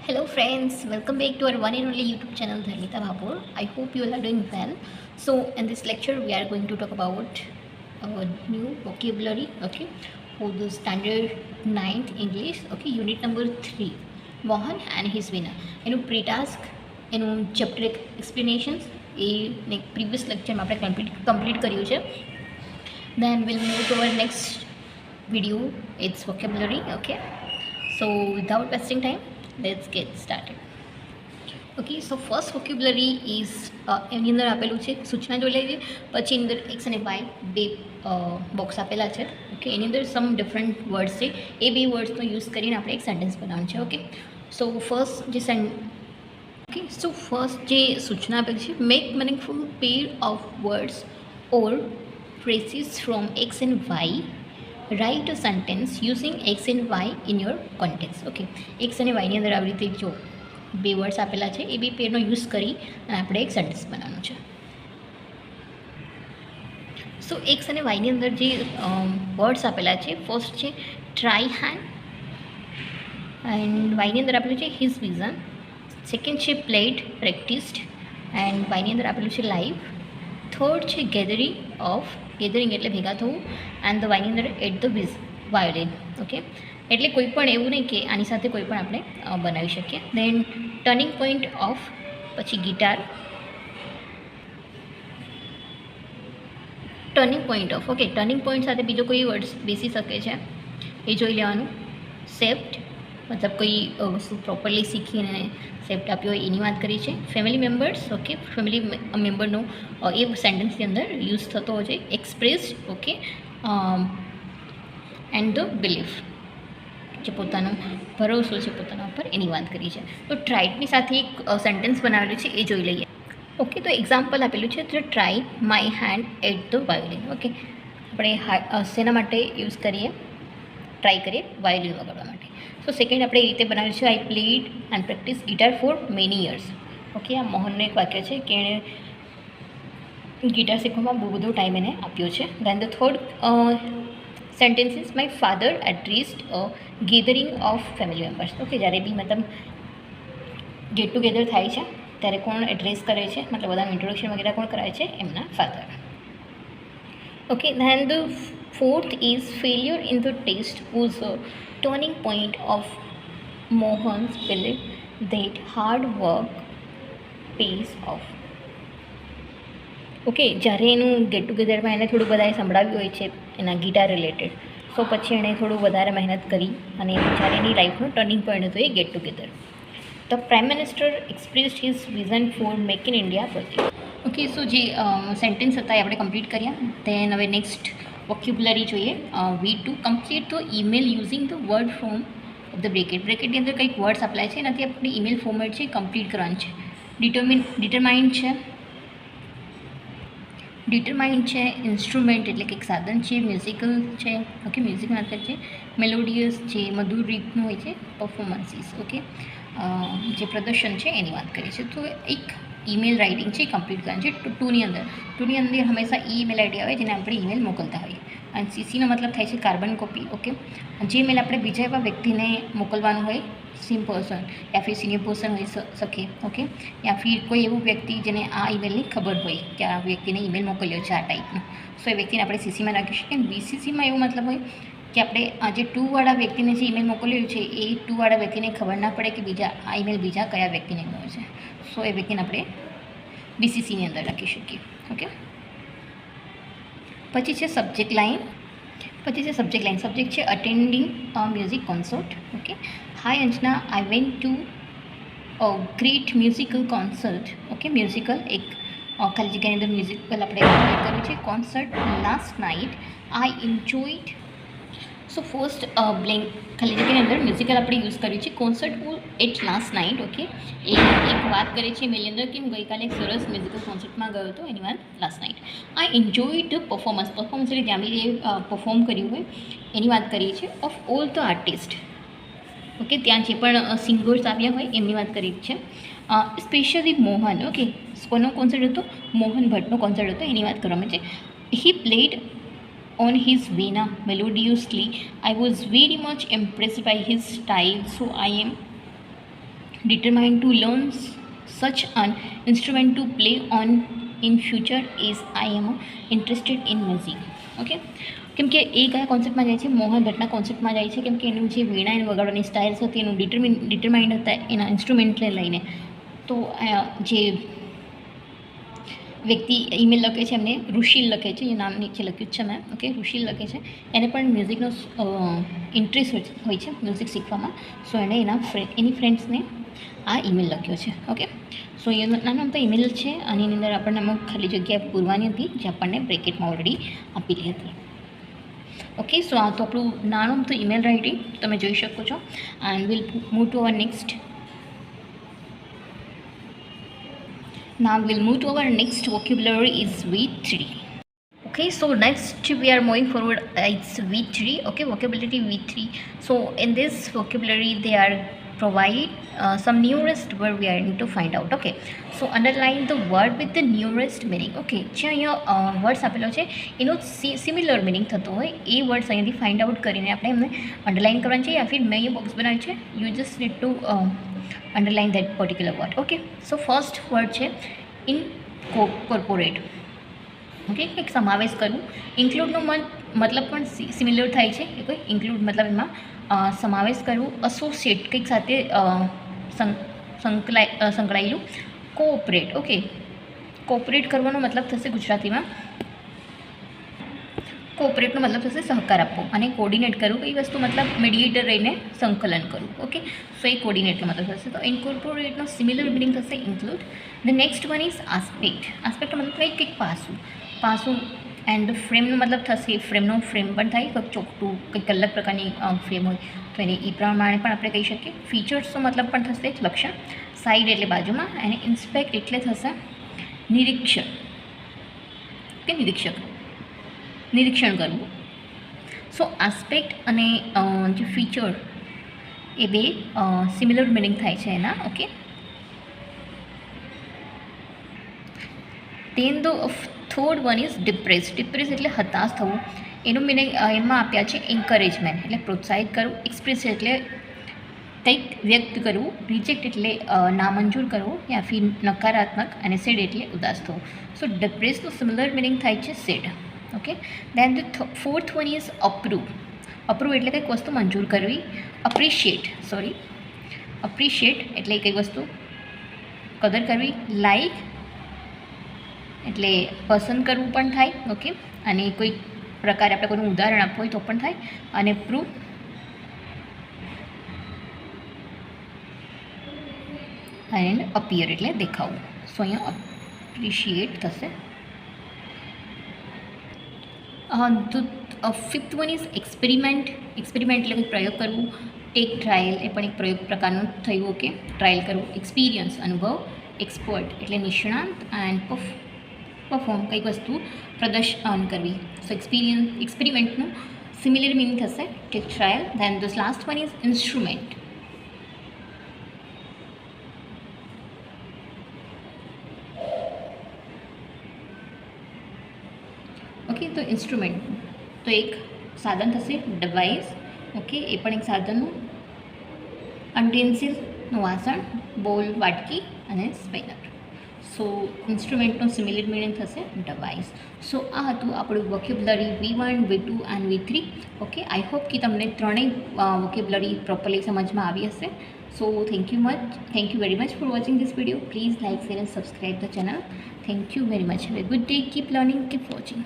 Hello friends, welcome back to our one and only YouTube channel Dharmita Bhabur. I hope you all are doing well. So in this lecture we are going to talk about our new vocabulary, okay, for the standard 9th English, okay, unit number 3, Mohan and his winner. Pre-task, chapter explanations, previous lecture में આપણે complete કર્યું છે. Then we'll move to our next video, it's vocabulary, okay. So without wasting time, let's get started. Okay so first vocabulary is એની અંદર આપેલું છે સૂચના જોઈ લઈએ, પછી એની અંદર એક્સ અને વાય બે બોક્સ આપેલા છે. ઓકે એની અંદર સમ ડિફરન્ટ વર્ડ્સ છે, એ બે વર્ડ્સનો યુઝ કરીને આપણે એક સેન્ટેન્સ બનાવવાનું છે. ઓકે સો ફર્સ્ટ જે સૂચના આપેલી છે, make meaningful pair of words or phrases from x and y. Write a sentence using X and Y in your context. Okay X અને વાયની અંદર આવી રીતે જો બે વર્ડ્સ આપેલા છે, એ બે પેરનો યુઝ કરી અને આપણે એક સેન્ટેન્સ બનાવવાનું છે. સો એક્સ અને વાયની અંદર જે વર્ડ્સ આપેલા છે, ફર્સ્ટ છે ટ્રાય હેન્ડ, એન્ડ વાયની અંદર આપેલું છે હિઝ વિઝન. સેકન્ડ છે પ્લેડ પ્રેક્ટિસ્ડ, એન્ડ વાયની અંદર આપેલું છે લાઈવ. થર્ડ છે ગેધરિંગ એટલે ભેગા થવું, એન્ડ ધ વાયની અંદર એટ ધ વાયોલિન. ઓકે એટલે કોઈ પણ એવું નહીં કે આની સાથે કોઈ પણ આપણે બનાવી શકીએ. દેન ટર્નિંગ પોઈન્ટ ઓફ, પછી guitar, turning point of. Okay turning point સાથે બીજો કોઈ વર્ડ્સ બેસી શકે છે એ જોઈ લેવાનું. સેપ્ટ મતલબ કોઈ વસ્તુ પ્રોપરલી શીખીને સેપ્ટ આપ્યો હોય એની વાત કરી છે. ફેમિલી મેમ્બર્સ, ઓકે ફેમિલી મેમ્બરનો એ સેન્ટેન્સની અંદર યુઝ થતો હોય છે. Expressed, okay and the belief, જે પોતાનો ભરોસો છે પોતાના ઉપર એની વાત કરી છે. તો ટ્રાઇડની સાથે એક સેન્ટેન્સ બનાવેલું છે, એ જોઈ લઈએ. ઓકે તો એક્ઝામ્પલ આપેલું છે the try my hand at the violin. Okay આપણે શેના માટે યુઝ કરીએ, ટ્રાય કરીએ વાયોલિન વગાડવા માટે. સો સેકન્ડ આપણે એ રીતે બનાવ્યું છે આઈ played and practice guitar for many years. Okay આ મોહનનું એક વાક્ય છે કે એણે ગિટાર શીખવામાં બહુ બધો ટાઈમ એને આપ્યો છે. Then the third sentence is my father addressed a gathering of family members. Okay જ્યારે બી મતલબ ગેટ ટુગેધર થાય છે ત્યારે કોણ એડ્રેસ કરે છે, મતલબ બધાનું ઇન્ટ્રોડક્શન વગેરે કોણ કરાવે છે, એમના father. Okay then the fourth is failure in the test was a turning point of Mohan's belief that hard work pays off. Okay જ્યારે એનું ગેટ ટુગેધરમાં એને થોડું બધાએ સંભળાવ્યું હોય છે એના ગિટાર રિલેટેડ, સો પછી એણે થોડું વધારે મહેનત કરી અને જ્યારે એની લાઈફનો ટર્નિંગ પોઈન્ટ હતો એ get together. The prime minister expressed his vision for make in India project. Okay so જે સેન્ટેન્સ હતા એ આપણે કમ્પ્લીટ કર્યા. દેન હવે નેક્સ્ટ વોક્યુબ્યુલરી જોઈએ. V2 complete the email using the word from the બ્રેકેટની અંદર કંઈક વર્ડ્સ આપેલા છે, એનાથી આપણે ઈમેલ ફોર્મેટ છે કમ્પ્લીટ કરવાનું છે. ડિટરમાઇન્ડ છે ઇન્સ્ટ્રુમેન્ટ એટલે કંઈક સાધન છે. મ્યુઝિકલ છે, ઓકે મ્યુઝિક માત્ર છે. મેલોડિયસ જે મધુર રીતનું હોય છે. પરફોર્મન્સીસ, ઓકે જે પ્રદર્શન છે એની વાત કરીએ છીએ. તો એક ઈમેલ રાઇટિંગ છે કમ્પ્લીટ કરવાનું છે. ટુની અંદર હંમેશા ઈમેલ આઈડી આવે જેને આપણે ઈમેલ મોકલતા હોઈએ, અને સીસીનો મતલબ થાય છે કાર્બન કોપી. ઓકે જે મેલ આપણે બીજા એવા વ્યક્તિને મોકલવાનું હોય, સેમ પર્સન યા ફિર સિનિયર પર્સન હોઈ શકે, ઓકે યા ફિર કોઈ એવું વ્યક્તિ જેને આ ઈમેલની ખબર હોય કે આ વ્યક્તિને ઈમેલ મોકલ્યો છે આ ટાઈપનો, સો એ વ્યક્તિને આપણે સીસીમાં રાખી શકીએ. બીસીસીમાં એવું મતલબ હોય કે આપણે આ જે ટુવાળા વ્યક્તિને જે ઈમેલ મોકલ્યો છે એ ટુવાળા વ્યક્તિને ખબર ના પડે કે બીજા આ ઈમેલ બીજા કયા વ્યક્તિને ગયો છે, સો એ વ્યક્તિને આપણે બીસીસીની અંદર રાખી શકીએ. ઓકે પછી છે સબ્જેક્ટ લાઇન. સબ્જેક્ટ છે attending music concert. Okay hi Anjana, I went to great musical concert. Okay musical એક ખાલી જગ્યાની અંદર મ્યુઝિકલ આપણે કર્યું છે. Concert last night I enjoyed. So first blank ખાલી જગ્યાની અંદર મ્યુઝિકલ આપણે યુઝ કર્યું છે. Concert at last night. Okay એક વાત કરે છે મેલની અંદર કે હું ગઈકાલે એક સરસ મ્યુઝિકલ કોન્સર્ટમાં ગયો હતો, એની વાત last night. I enjoyed the performance એટલે ત્યાં બી જે પરફોર્મ કર્યું હોય એની વાત કરીએ છીએ. Of all the artist. Okay ત્યાં જે પણ સિંગર્સ આવ્યા હોય એમની વાત કરી છે. સ્પેશિયલી મોહન. ઓકે કોનો કોન્સર્ટ હતો? મોહન ભટ્ટનો કોન્સર્ટ હતો, એની વાત કરવામાં છે. He played on his vena melodiously. I was very much impressed by his style, so I am determined to learn such an instrument to play on in future is I am interested in music. Okay, કેમ કે એ કયા કોન્સેપ્ટમાં જાય છે? મોહન ભટ્ટના કોન્સેપ્ટમાં જાય છે, કેમ કે એનું જે વીણા એને વગાડવાની સ્ટાઇલ્સ હતી એનું ડિટરમાઇન્ડ હતા એના ઇન્સ્ટ્રુમેન્ટને લઈને. તો જે વ્યક્તિ ઈમેલ લખે છે એમને ઋષિલ લખે છે, એ નામ નીચે લખ્યું છે મેં. ઓકે, ઋષિલ લખે છે, એને પણ મ્યુઝિકનો ઇન્ટરેસ્ટ હોય છે મ્યુઝિક શીખવામાં. સો એણે એની ફ્રેન્ડ્સને આ ઈમેલ લખ્યો છે. ઓકે, સો એ નાનો તો ઈમેલ છે અને એની અંદર આપણને અમુક ખાલી જગ્યા પૂરવાની હતી જે આપણને બ્રેકેટમાં ઓલરેડી આપેલી હતી. ઓકે, સો આ તો આપણું નાનું તો ઈમેલ રાઇટિંગ તમે જોઈ શકો છો. And will move to our next. Now we'll move to our next vocabulary is V3. Okay, so next we are moving forward. It's V3. Okay, vocabulary V3. So in this vocabulary they are provide some nearest word we are need to find out. Okay, so underline the word with the nearest meaning. Okay, જે અહીંયા words આપેલો છે એનો similar meaning થતો હોય એ words અહીંયાથી find out કરીને આપણે એમને અંડરલાઇન કરવાનું છે, યા ફિર મેં અહીંયા બોક્સ બનાવ્યું છે. You just need to underline that particular word. Okay, so first word છે ઇનકોર્પોરેટ. ઓકે, એક સમાવેશ કરવું. ઇન્ક્લુડનો મતલબ પણ સિમિલર થાય છે. એ કોઈ ઇન્ક્લુડ મતલબ એમાં સમાવેશ કરવું. એસોસિએટ કંઈક સાથે સંકળાયેલું. કોઓપરેટ. ઓકે, કોઓપરેટ કરવાનો મતલબ થશે ગુજરાતીમાં કોઓપરેટનો મતલબ થશે સહકાર આપવો. અને કોર્ડિનેટ કરવું કઈ વસ્તુ મતલબ મીડિયેટર રહીને સંકલન કરવું. ઓકે, સો એ કોર્ડિનેટનો મતલબ થશે. તો ઇન્કોર્પોરેટનો સિમિલર મિનિંગ થશે include. The next one is aspect. આસ્પેક્ટનો મતલબ થાય કંઈક પાસું. એન્ડ ફ્રેમનો મતલબ થશે ફ્રેમ પણ થાય, કંઈક ચોકટું કંઈક અલગ પ્રકારની ફ્રેમ હોય તો એને એ પ્રમાણે પણ આપણે કહી શકીએ. ફીચર્સનો મતલબ પણ થશે લક્ષણ. સાઈડ એટલે બાજુમાં. અને ઇન્સ્પેક્ટ એટલે થશે નિરીક્ષણ કે નિરીક્ષણ કરવું. સો આસ્પેક્ટ અને જે ફીચર એ બે સિમિલર મિનિંગ થાય છે એના. Okay, then the third one is depress. Depress એટલે હતાશ થવું. એનું મિનિંગ એમાં આપ્યા છે એન્કરેજમેન્ટ એટલે પ્રોત્સાહિત કરવું. એક્સપ્રેસ એટલે કંઈક વ્યક્ત કરવું. રિજેક્ટ એટલે નામંજૂર કરવું યા ફિર નકારાત્મક. અને સેડ એટલે ઉદાસ થવું. સો ડિપ્રેસનું સિમિલર મિનિંગ થાય છે sad. Okay, then the fourth one is approve. Approve એટલે કંઈક વસ્તુ મંજૂર કરવી. અપ્રિશિએટ એટલે કંઈક વસ્તુ કદર કરવી. લાઈક એટલે પસંદ કરવું પણ થાય. ઓકે, અને કોઈ પ્રકારે આપણે કોઈનું ઉદાહરણ આપવું હોય તો પણ થાય. અને પ્રૂવ એન્ડ અપિયર એટલે દેખાવું. સો અહીંયા અપ્રિશિએટ થશે. Fifth one is experiment. Experiment એટલે કંઈક પ્રયોગ કરવું. ટેક ટ્રાયલ એ પણ એક પ્રયોગ પ્રકારનું થયું. ઓકે, ટ્રાયલ કરવું. એક્સપિરિયન્સ અનુભવ. એક્સપર્ટ એટલે નિષ્ણાંત. એન્ડ પરફોર્મ કંઈક વસ્તુ પ્રદર્શન કરવી. સો એક્સપેરિમેન્ટનું સિમિલર મિનિંગ થશે take trial. Then the last one is instrument. Okay, તો ઇન્સ્ટ્રુમેન્ટ તો એક સાધન થશે. ડિવાઇસ. ઓકે, એ પણ એક સાધનનું. યુટેન્સિલનું વાસણ. બોલ વાટકી અને સ્પેનર. સો ઇન્સ્ટ્રુમેન્ટનો સિમિલર મિનિંગ થશે ડિવાઇસ. સો આ હતું આપણું vocabulary V1, V2 and V3. Okay, I hope કે તમને ત્રણેય વોકેબ્યુલરી પ્રોપરલી સમજમાં આવી હશે. So thank you very much for watching this video. Please like, share and subscribe the channel. Thank you very much. Have a good day. Keep learning, keep watching.